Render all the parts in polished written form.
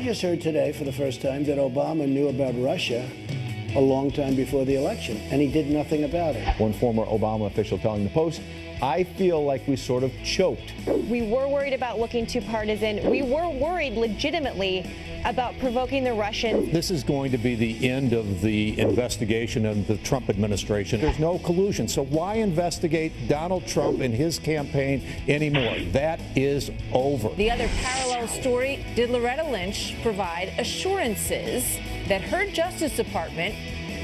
I just heard today for the first time that Obama knew about Russia a long time before the election, and he did nothing about it. One former Obama official telling the Post, I feel like we sort of choked. We were worried about looking too partisan. We were worried legitimately about provoking the Russians. This is going to be the end of the investigation of the Trump administration. There's no collusion. So why investigate Donald Trump and his campaign anymore? That is over. The other parallel story, did Loretta Lynch provide assurances that her Justice Department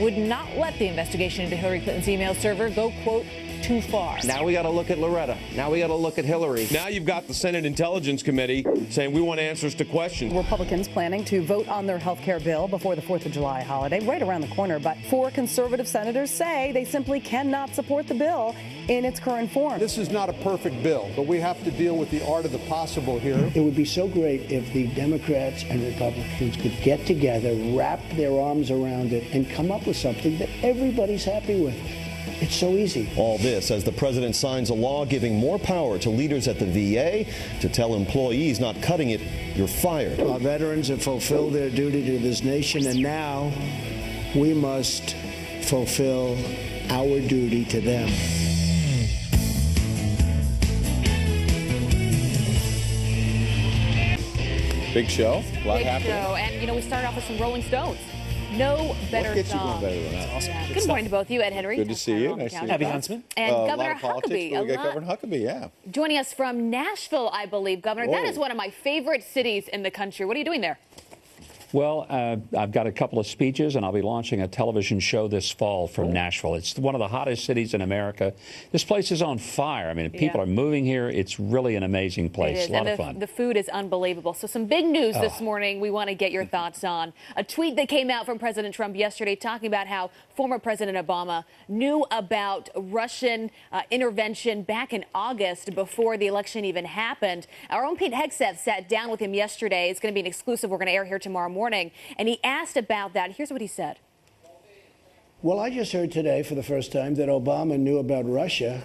would not let the investigation into Hillary Clinton's email server go, quote, too far? Now we got to look at Loretta. Now we got to look at Hillary. Now you've got the Senate Intelligence Committee saying we want answers to questions. Republicans planning to vote on their health care bill before the 4th of July holiday, right around the corner. But 4 conservative senators say they simply cannot support the bill in its current form. This is not a perfect bill, but we have to deal with the art of the possible here. It would be so great if the Democrats and Republicans could get together, wrap their arms around it, and come up with something that everybody's happy with. It's so easy. All this as the president signs a law giving more power to leaders at the VA to tell employees not cutting it, you're fired. Our veterans have fulfilled their duty to this nation, and now we must fulfill our duty to them. Big show. A lot Big happening. show. And, you know, we started off with some Rolling Stones. No better What gets you song. going better than that? Awesome. Yeah. Good morning to both of you, Ed Henry. Good to see you. Nice to see you. Happy Huntsman. And A lot Governor of politics, Huckabee. but we got Governor Huckabee, yeah. Joining us from Nashville, I believe, Governor. That Whoa. is one of my favorite cities in the country. What are you doing there? Well, I've got a couple of speeches, and I'll be launching a television show this fall from Nashville. It's one of the hottest cities in America. This place is on fire. I mean, people are moving here. It's really an amazing place. It is. A lot and of fun. The food is unbelievable. So some big news this morning we want to get your thoughts on. A tweet that came out from President Trump yesterday talking about how former President Obama knew about Russian intervention back in August before the election even happened. Our own Pete Hegseth sat down with him yesterday. It's going to be an exclusive we're going to air here tomorrow morning. And he asked about that. Here's what he said. Well, I just heard today for the first time that Obama knew about Russia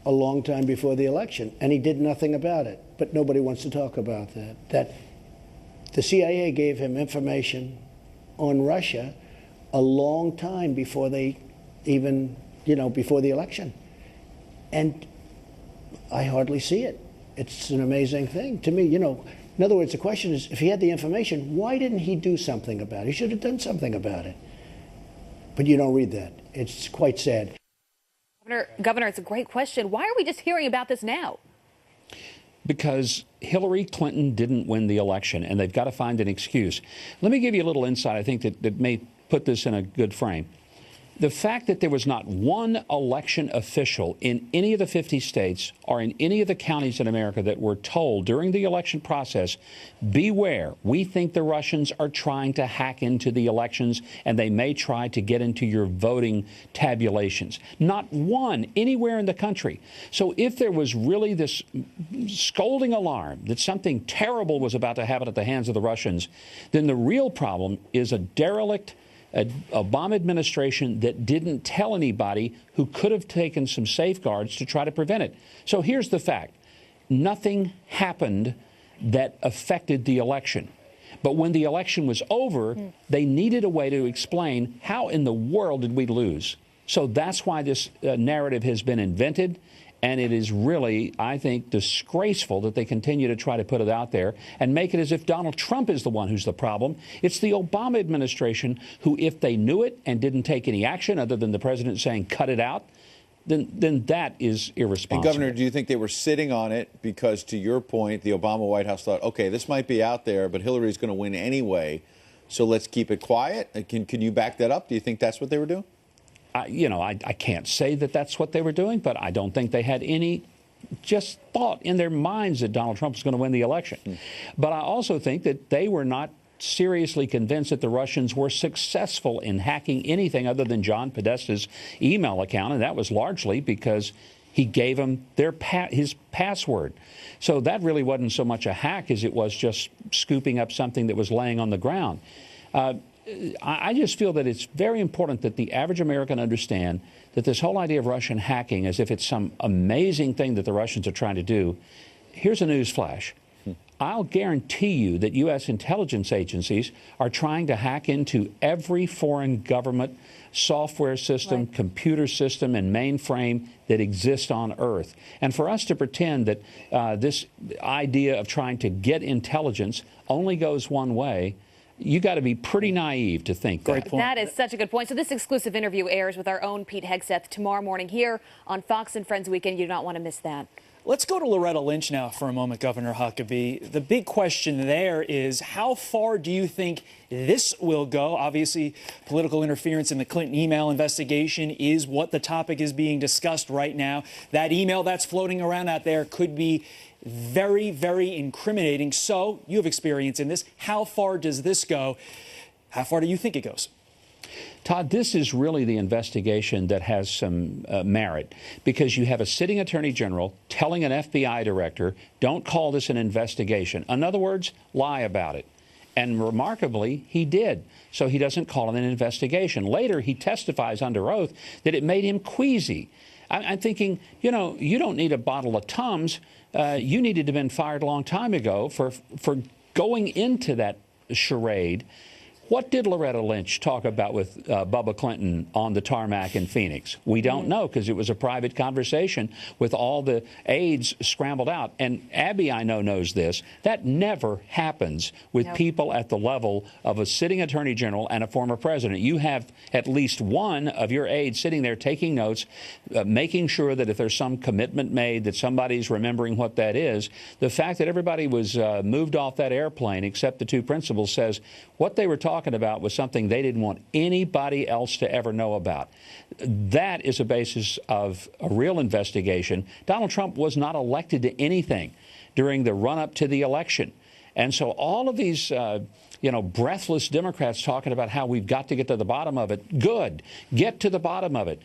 a long time before the election, and he did nothing about it. But nobody wants to talk about that. That the CIA gave him information on Russia a long time before they even, before the election. And I hardly see it. It's an amazing thing to me, In other words, the question is, if he had the information, why didn't he do something about it? He should have done something about it. But you don't read that. It's quite sad. Governor, it's a great question. Why are we just hearing about this now? Because Hillary Clinton didn't win the election, and they've got to find an excuse. Let me give you a little insight, I think, that may put this in a good frame. The fact that there was not one election official in any of the 50 states or in any of the counties in America that were told during the election process, beware, we think the Russians are trying to hack into the elections and they may try to get into your voting tabulations. Not one anywhere in the country. So if there was really this scolding alarm that something terrible was about to happen at the hands of the Russians, then the real problem is a derelict Obama administration that didn't tell anybody who could have taken some safeguards to try to prevent it. So here's the fact. Nothing happened that affected the election. But when the election was over, they needed a way to explain how in the world did we lose. So that's why this narrative has been invented. And it is really, I think, disgraceful that they continue to try to put it out there and make it as if Donald Trump is the one who's the problem. It's the Obama administration who, if they knew it and didn't take any action other than the president saying cut it out, then that is irresponsible. And, Governor, do you think they were sitting on it because, to your point, the Obama White House thought, OK, this might be out there, but Hillary's going to win anyway, so let's keep it quiet? Can you back that up? Do you think that's what they were doing? I can't say that that's what they were doing, but I don't think they had any just thought in their minds that Donald Trump was going to win the election. But I also think that they were not seriously convinced that the Russians were successful in hacking anything other than John Podesta's email account, and that was largely because he gave them his password. So that really wasn't so much a hack as it was just scooping up something that was laying on the ground. I just feel that it's very important that the average American understand that this whole idea of Russian hacking, as if it's some amazing thing that the Russians are trying to do, here's a news flash. I'll guarantee you that U.S. intelligence agencies are trying to hack into every foreign government software system, computer system, and mainframe that exists on Earth. And for us to pretend that this idea of trying to get intelligence only goes one way, you got to be pretty naive to think that. That is such a good point. So this exclusive interview airs with our own Pete Hegseth tomorrow morning here on Fox and Friends Weekend. You do not want to miss that. Let's go to Loretta Lynch now for a moment, Governor Huckabee. The big question there is, how far do you think this will go? Obviously, political interference in the Clinton email investigation is what the topic is being discussed right now. That email that's floating around out there could be very, very incriminating. So you have experience in this. How far does this go? How far do you think it goes? Todd, this is really the investigation that has some merit, because you have a sitting attorney general telling an FBI director, don't call this an investigation. In other words, lie about it. And remarkably, he did. So he doesn't call it an investigation. Later, he testifies under oath that it made him queasy. I'm thinking, you know, you don't need a bottle of Tums. You needed to have been fired a long time ago for going into that charade. What did Loretta Lynch talk about with Bubba Clinton on the tarmac in Phoenix? We don't know, because it was a private conversation with all the aides scrambled out. And Abby, I know, knows this. That never happens with people at the level of a sitting attorney general and a former president. You have at least one of your aides sitting there taking notes, making sure that if there's some commitment made, that somebody's remembering what that is. The fact that everybody was moved off that airplane, except the two principals, says what they were talking about was something they didn't want anybody else to ever know about. That is a basis of a real investigation. Donald Trump was not elected to anything during the run-up to the election. And so all of these, breathless Democrats talking about how we've got to get to the bottom of it. Good. Get to the bottom of it.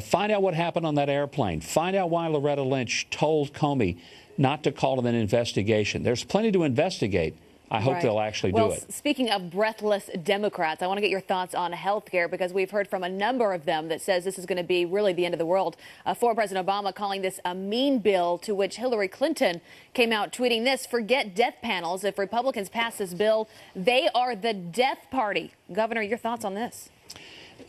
Find out what happened on that airplane. Find out why Loretta Lynch told Comey not to call it an investigation. There's plenty to investigate. I hope they'll actually do it. Speaking of breathless Democrats, I want to get your thoughts on health care, because we've heard from a number of them that says this is going to be really the end of the world. Former President Obama calling this a mean bill, to which Hillary Clinton came out tweeting this: forget death panels. If Republicans pass this bill, they are the death party. Governor, your thoughts on this?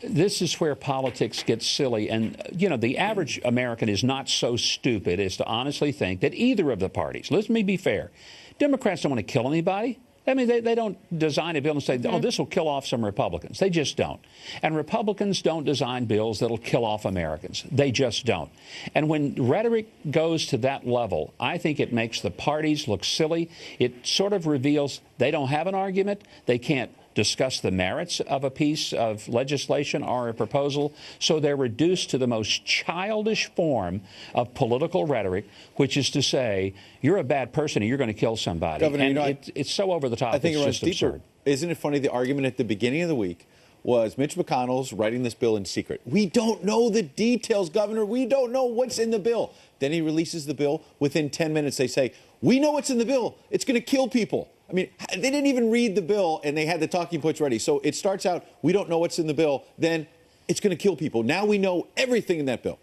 This is where politics gets silly. And, the average American is not so stupid as to honestly think that either of the parties, let me be fair, Democrats don't want to kill anybody. I mean, they don't design a bill and say, oh, this will kill off some Republicans. They just don't. And Republicans don't design bills that'll kill off Americans. They just don't. And when rhetoric goes to that level, I think it makes the parties look silly. It sort of reveals they don't have an argument. They can't discuss the merits of a piece of legislation or a proposal, so they're reduced to the most childish form of political rhetoric, which is to say, you're a bad person and you're going to kill somebody. Governor, and it's so over the top. I think it's it runs just deeper. absurd. Isn't it funny, the argument at the beginning of the week was Mitch McConnell's writing this bill in secret. We don't know the details, Governor. We don't know what's in the bill. Then he releases the bill. Within 10 minutes, they say, we know what's in the bill. It's going to kill people. I mean, they didn't even read the bill, and they had the talking points ready. So it starts out, we don't know what's in the bill. Then it's going to kill people. Now we know everything in that bill.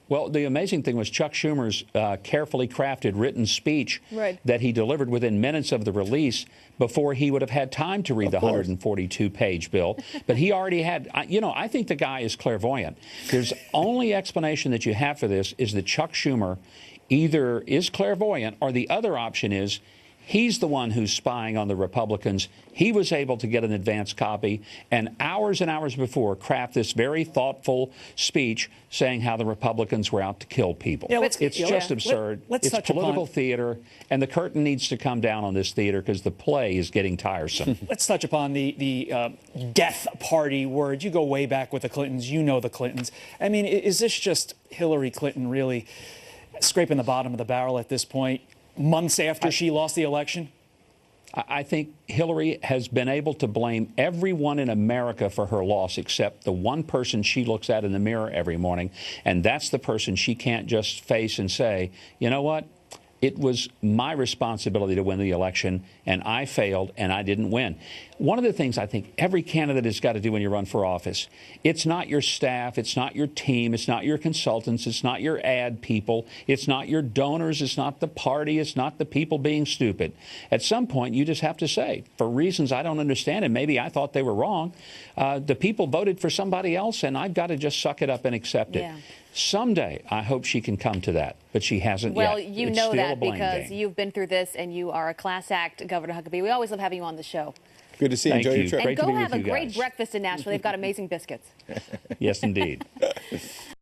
Well, the amazing thing was Chuck Schumer's carefully crafted written speech that he delivered within minutes of the release, before he would have had time to read the 142-page bill. But he already had, I think the guy is clairvoyant. There's only explanation that you have for this is that Chuck Schumer either is clairvoyant, or the other option is he's the one who's spying on the Republicans. He was able to get an advance copy and hours before craft this very thoughtful speech saying how the Republicans were out to kill people. Yeah, it's just absurd. Let's it's political theater, and the curtain needs to come down on this theater because the play is getting tiresome. Let's touch upon the death party word. You go way back with the Clintons. You know the Clintons. I mean, is this just Hillary Clinton really scraping the bottom of the barrel at this point, months after she lost the election? I think Hillary has been able to blame everyone in America for her loss except the one person she looks at in the mirror every morning, and that's the person she can't just face and say, you know what? It was my responsibility to win the election, and I failed, and I didn't win. One of the things I think every candidate has got to do when you run for office, it's not your staff, it's not your team, it's not your consultants, it's not your ad people, it's not your donors, it's not the party, it's not the people being stupid. At some point, you just have to say, for reasons I don't understand, and maybe I thought they were wrong, the people voted for somebody else, and I've got to just suck it up and accept it. Someday, I hope she can come to that, but she hasn't yet. Well, you It's know still a that blame because game. you've been through this and you are a class act, Governor Huckabee. We always love having you on the show. Good to see you. Thank Enjoy you. your trip. And Great to go be have with a you great guys. breakfast in Nashville. They've got amazing biscuits. Yes, indeed.